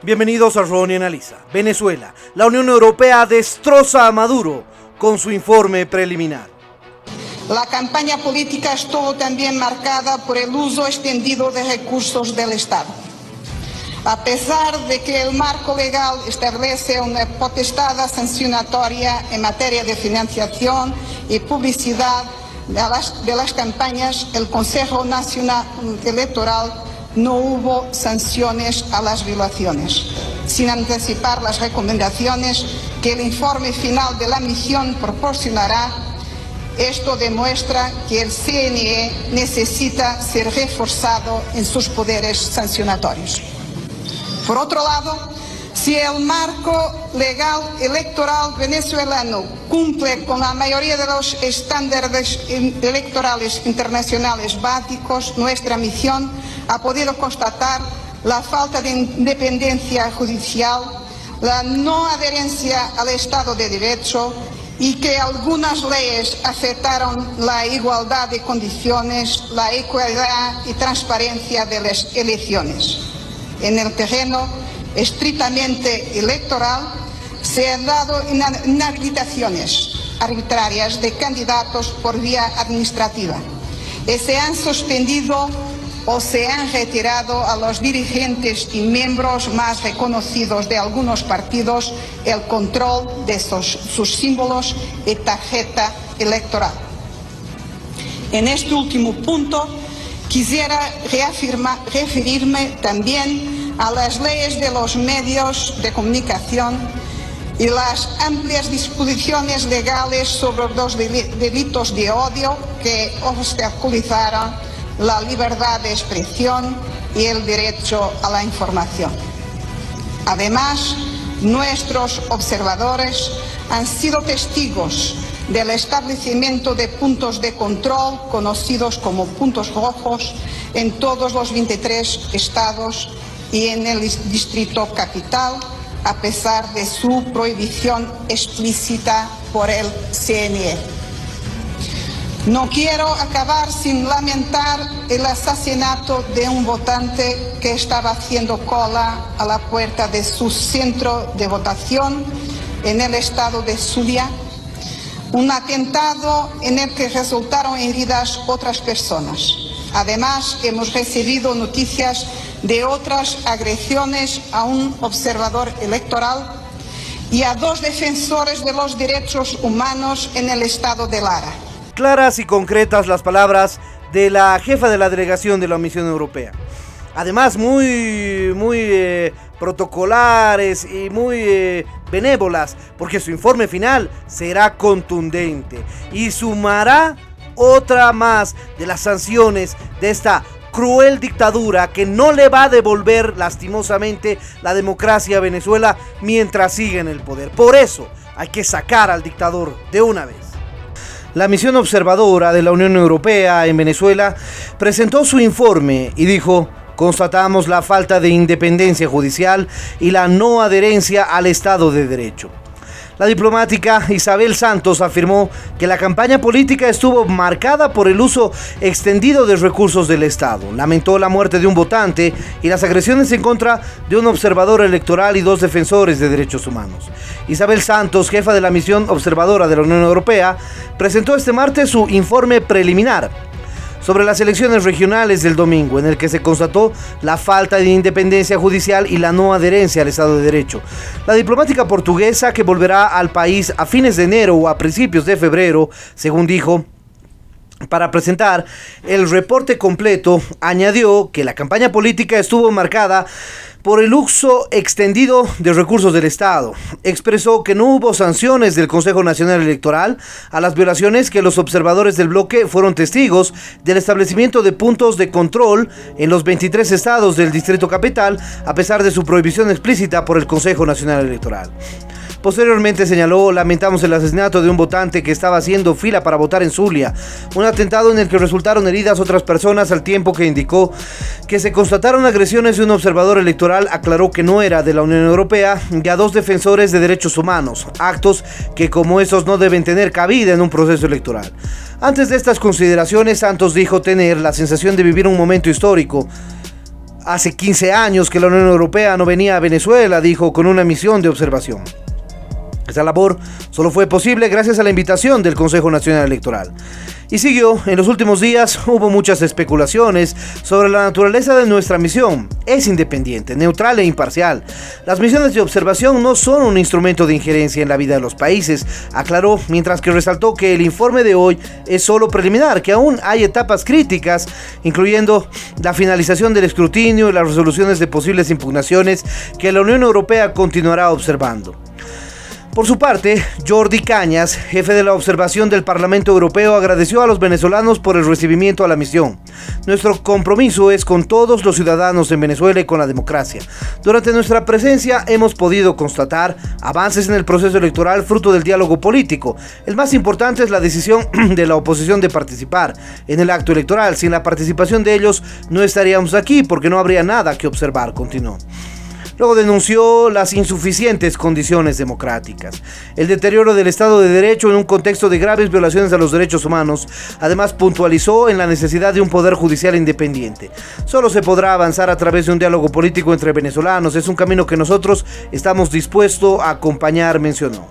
Bienvenidos a Ronnie Analiza. Venezuela. La Unión Europea destroza a Maduro con su informe preliminar. La campaña política estuvo también marcada por el uso extendido de recursos del Estado. A pesar de que el marco legal establece una potestad sancionatoria en materia de financiación y publicidad de las campañas, el Consejo Nacional Electoral no hubo sanciones a las violaciones, sin anticipar las recomendaciones que el informe final de la misión proporcionará. Esto demuestra que el CNE necesita ser reforzado en sus poderes sancionatorios. Por otro lado, si el marco legal electoral venezolano cumple con la mayoría de los estándares electorales internacionales básicos, nuestra misión ha podido constatar la falta de independencia judicial, la no adherencia al Estado de Derecho y que algunas leyes afectaron la igualdad de condiciones, la equidad y transparencia de las elecciones. En el terreno estrictamente electoral se han dado inhabilitaciones arbitrarias de candidatos por vía administrativa y se han suspendido o se han retirado a los dirigentes y miembros más reconocidos de algunos partidos el control de sus símbolos y tarjeta electoral. En este último punto, quisiera referirme también a las leyes de los medios de comunicación y las amplias disposiciones legales sobre los delitos de odio que obstaculizaron la libertad de expresión y el derecho a la información. Además, nuestros observadores han sido testigos del establecimiento de puntos de control conocidos como puntos rojos en todos los 23 estados y en el Distrito Capital, a pesar de su prohibición explícita por el CNE. No quiero acabar sin lamentar el asesinato de un votante que estaba haciendo cola a la puerta de su centro de votación en el estado de Zulia, un atentado en el que resultaron heridas otras personas. Además, hemos recibido noticias de otras agresiones a un observador electoral y a 2 defensores de los derechos humanos en el estado de Lara. Claras y concretas las palabras de la jefa de la delegación de la Misión Europea. Además, muy protocolares y muy benévolas, porque su informe final será contundente y sumará otra más de las sanciones de esta cruel dictadura que no le va a devolver lastimosamente la democracia a Venezuela mientras siga en el poder. Por eso hay que sacar al dictador de una vez. La misión observadora de la Unión Europea en Venezuela presentó su informe y dijo: constatamos la falta de independencia judicial y la no adherencia al Estado de Derecho. La diplomática Isabel Santos afirmó que la campaña política estuvo marcada por el uso extendido de recursos del Estado. Lamentó la muerte de un votante y las agresiones en contra de un observador electoral y 2 defensores de derechos humanos. Isabel Santos, jefa de la misión observadora de la Unión Europea, presentó este martes su informe preliminar sobre las elecciones regionales del domingo, en el que se constató la falta de independencia judicial y la no adherencia al Estado de Derecho. La diplomática portuguesa, que volverá al país a fines de enero o a principios de febrero, según dijo, para presentar el reporte completo, añadió que la campaña política estuvo marcada por el uso extendido de recursos del Estado. Expresó que no hubo sanciones del Consejo Nacional Electoral a las violaciones, que los observadores del bloque fueron testigos del establecimiento de puntos de control en los 23 estados del Distrito Capital, a pesar de su prohibición explícita por el Consejo Nacional Electoral. Posteriormente señaló: lamentamos el asesinato de un votante que estaba haciendo fila para votar en Zulia, un atentado en el que resultaron heridas otras personas, al tiempo que indicó que se constataron agresiones de un observador electoral. Aclaró que no era de la Unión Europea, y a 2 defensores de derechos humanos, actos que como esos no deben tener cabida en un proceso electoral. Antes de estas consideraciones, Santos dijo tener la sensación de vivir un momento histórico Hace 15 años que la Unión Europea no venía a Venezuela, dijo, con una misión de observación. Esta labor solo fue posible gracias a la invitación del Consejo Nacional Electoral. Y siguió, en los últimos días hubo muchas especulaciones sobre la naturaleza de nuestra misión. Es independiente, neutral e imparcial. Las misiones de observación no son un instrumento de injerencia en la vida de los países, aclaró, mientras que resaltó que el informe de hoy es solo preliminar, que aún hay etapas críticas, incluyendo la finalización del escrutinio y las resoluciones de posibles impugnaciones que la Unión Europea continuará observando. Por su parte, Jordi Cañas, jefe de la observación del Parlamento Europeo, agradeció a los venezolanos por el recibimiento a la misión. Nuestro compromiso es con todos los ciudadanos en Venezuela y con la democracia. Durante nuestra presencia hemos podido constatar avances en el proceso electoral fruto del diálogo político. El más importante es la decisión de la oposición de participar en el acto electoral. Sin la participación de ellos no estaríamos aquí porque no habría nada que observar, continuó. Luego denunció las insuficientes condiciones democráticas, el deterioro del Estado de Derecho en un contexto de graves violaciones a los derechos humanos. Además, puntualizó en la necesidad de un poder judicial independiente. Solo se podrá avanzar a través de un diálogo político entre venezolanos. Es un camino que nosotros estamos dispuestos a acompañar, mencionó.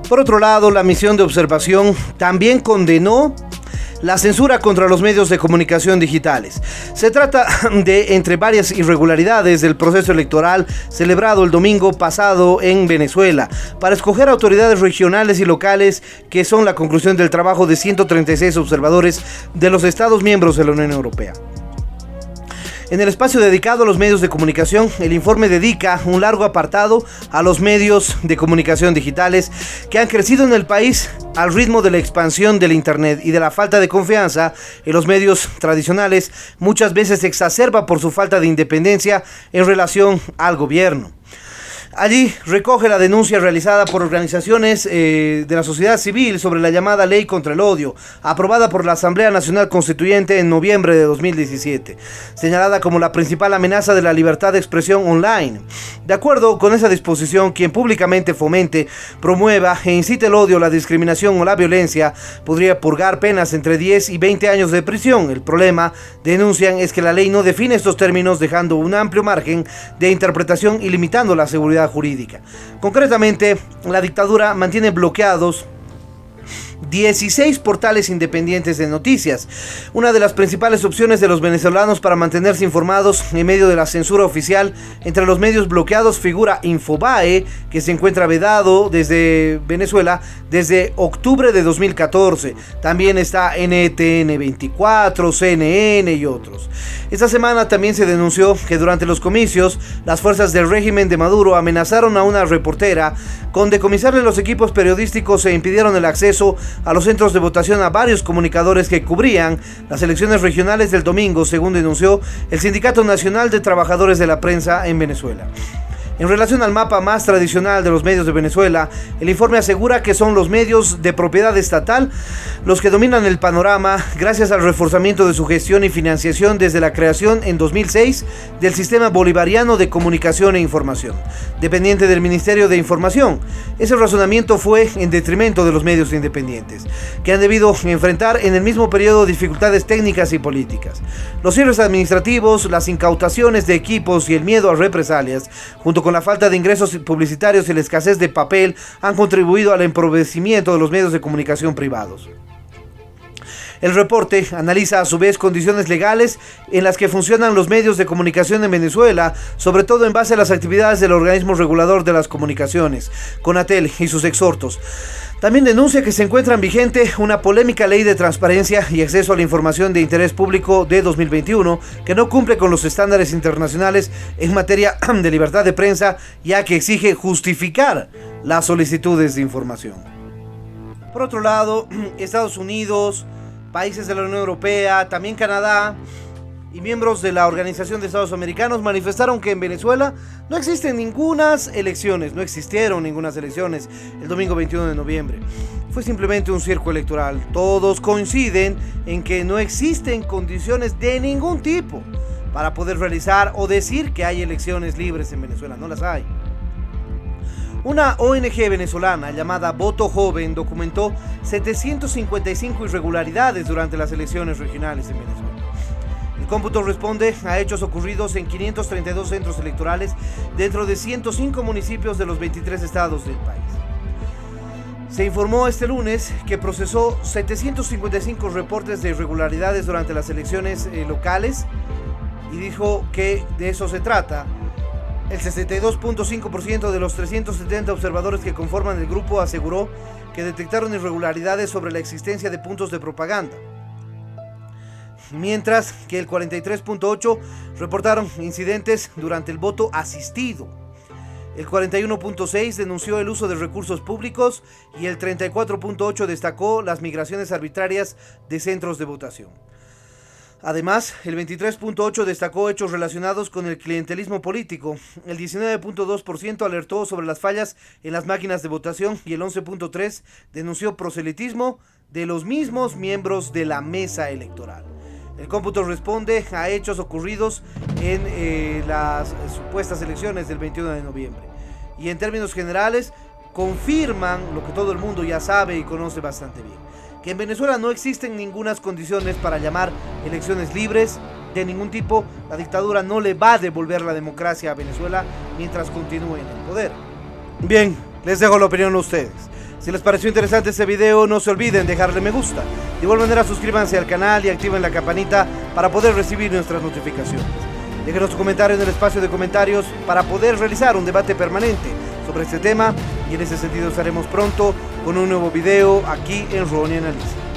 Por otro lado, la misión de observación también condenó la censura contra los medios de comunicación digitales. Se trata de entre varias irregularidades del proceso electoral celebrado el domingo pasado en Venezuela para escoger autoridades regionales y locales, que son la conclusión del trabajo de 136 observadores de los Estados miembros de la Unión Europea. En el espacio dedicado a los medios de comunicación, el informe dedica un largo apartado a los medios de comunicación digitales que han crecido en el país al ritmo de la expansión del Internet y de la falta de confianza en los medios tradicionales, muchas veces exacerba por su falta de independencia en relación al gobierno. Allí recoge la denuncia realizada por organizaciones de la sociedad civil sobre la llamada Ley contra el Odio, aprobada por la Asamblea Nacional Constituyente en noviembre de 2017, señalada como la principal amenaza de la libertad de expresión online. De acuerdo con esa disposición, quien públicamente fomente, promueva e incite el odio, la discriminación o la violencia podría purgar penas entre 10 y 20 años de prisión. El problema, denuncian, es que la ley no define estos términos, dejando un amplio margen de interpretación y limitando la seguridad jurídica. Concretamente, la dictadura mantiene bloqueados 16 portales independientes de noticias, una de las principales opciones de los venezolanos para mantenerse informados en medio de la censura oficial. Entre los medios bloqueados figura Infobae, que se encuentra vedado desde Venezuela desde octubre de 2014. También está NTN 24, CNN y otros. Esta semana también se denunció que durante los comicios, las fuerzas del régimen de Maduro amenazaron a una reportera con decomisarle los equipos periodísticos e impidieron el acceso a los centros de votación a varios comunicadores que cubrían las elecciones regionales del domingo, según denunció el Sindicato Nacional de Trabajadores de la Prensa en Venezuela. En relación al mapa más tradicional de los medios de Venezuela, el informe asegura que son los medios de propiedad estatal los que dominan el panorama gracias al reforzamiento de su gestión y financiación desde la creación en 2006 del Sistema Bolivariano de Comunicación e Información, dependiente del Ministerio de Información. Ese razonamiento fue en detrimento de los medios independientes, que han debido enfrentar en el mismo periodo dificultades técnicas y políticas. Los cierres administrativos, las incautaciones de equipos y el miedo a represalias, junto con la falta de ingresos publicitarios y la escasez de papel, han contribuido al empobrecimiento de los medios de comunicación privados. El reporte analiza a su vez condiciones legales en las que funcionan los medios de comunicación en Venezuela, sobre todo en base a las actividades del organismo regulador de las comunicaciones, CONATEL, y sus exhortos. También denuncia que se encuentra vigente una polémica ley de transparencia y acceso a la información de interés público de 2021 que no cumple con los estándares internacionales en materia de libertad de prensa, ya que exige justificar las solicitudes de información. Por otro lado, Estados Unidos, países de la Unión Europea, también Canadá y miembros de la Organización de Estados Americanos manifestaron que en Venezuela no existieron ninguna elecciones el domingo 21 de noviembre. Fue simplemente un circo electoral. Todos coinciden en que no existen condiciones de ningún tipo para poder realizar o decir que hay elecciones libres en Venezuela. No las hay. Una ONG venezolana llamada Voto Joven documentó 755 irregularidades durante las elecciones regionales en Venezuela. El cómputo responde a hechos ocurridos en 532 centros electorales dentro de 105 municipios de los 23 estados del país. Se informó este lunes que procesó 755 reportes de irregularidades durante las elecciones locales y dijo que de eso se trata. El 62.5% de los 370 observadores que conforman el grupo aseguró que detectaron irregularidades sobre la existencia de puntos de propaganda, mientras que el 43.8% reportaron incidentes durante el voto asistido. El 41.6% denunció el uso de recursos públicos y el 34.8% destacó las migraciones arbitrarias de centros de votación. Además, el 23.8% destacó hechos relacionados con el clientelismo político, el 19.2% alertó sobre las fallas en las máquinas de votación y el 11.3% denunció proselitismo de los mismos miembros de la mesa electoral. El cómputo responde a hechos ocurridos en las supuestas elecciones del 21 de noviembre. Y en términos generales, confirman lo que todo el mundo ya sabe y conoce bastante bien: que en Venezuela no existen ninguna condiciones para llamar elecciones libres de ningún tipo. La dictadura no le va a devolver la democracia a Venezuela mientras continúe en el poder. Bien, les dejo la opinión a ustedes. Si les pareció interesante este video, no se olviden dejarle me gusta. De igual manera, suscríbanse al canal y activen la campanita para poder recibir nuestras notificaciones. Déjenos su comentario en el espacio de comentarios para poder realizar un debate permanente sobre este tema, y en ese sentido estaremos pronto con un nuevo video aquí en Ronnie Analiza.